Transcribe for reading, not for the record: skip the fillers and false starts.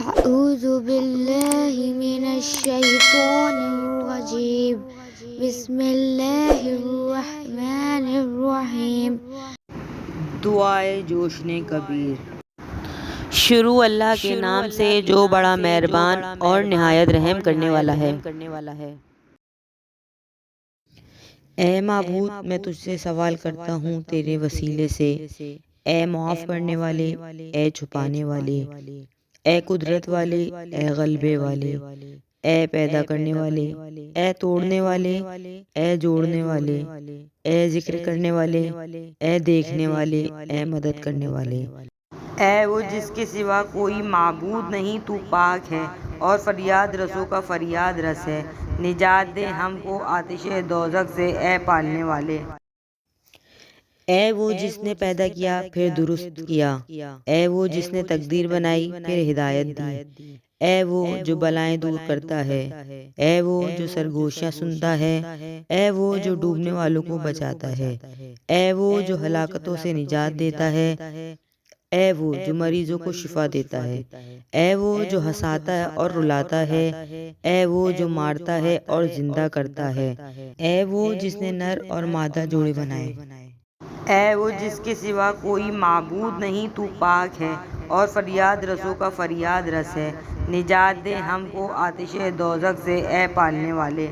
أعوذ بالله من الشيطان الرجيم بسم الله الرحمن الرحیم۔ دعائے جوشن کبیر۔ شروع اللہ کے نام سے جو بڑا مہربان اور نہایت رحم کرنے والا ہے۔ اے معبود، میں تجھ سے سوال کرتا ہوں تیرے وسیلے سے، اے معاف کرنے والے، اے چھپانے والے، اے قدرت والے، اے غلبے والے، اے پیدا کرنے والے، اے توڑنے والے، اے جوڑنے والے، اے ذکر کرنے والے، اے دیکھنے والے، اے مدد کرنے والے۔ اے وہ جس کے سوا کوئی معبود نہیں، تو پاک ہے اور فریاد رسوں کا فریاد رس ہے۔ نجات دے ہم کو آتش دوزخ سے، اے پالنے والے۔ اے وہ جس نے پیدا کیا پھر درست کیا، اے وہ جس نے تقدیر بنائی پھر ہدایت دی، اے وہ جو بلائیں دور کرتا ہے، اے وہ جو سرگوشیاں سنتا ہے، اے وہ جو ڈوبنے والوں کو بچاتا ہے، اے وہ جو ہلاکتوں سے نجات دیتا ہے، اے وہ جو مریضوں کو شفا دیتا ہے، اے وہ جو ہنساتا ہے اور رلاتا ہے، اے وہ جو مارتا ہے اور زندہ کرتا ہے، اے وہ جس نے نر اور مادہ جوڑے بنائے۔ اے وہ جس کے سوا کوئی معبود نہیں، تو پاک ہے اور فریاد رسوں کا فریاد رس ہے۔ نجات دے ہم کو آتش دوزخ سے، اے پالنے والے۔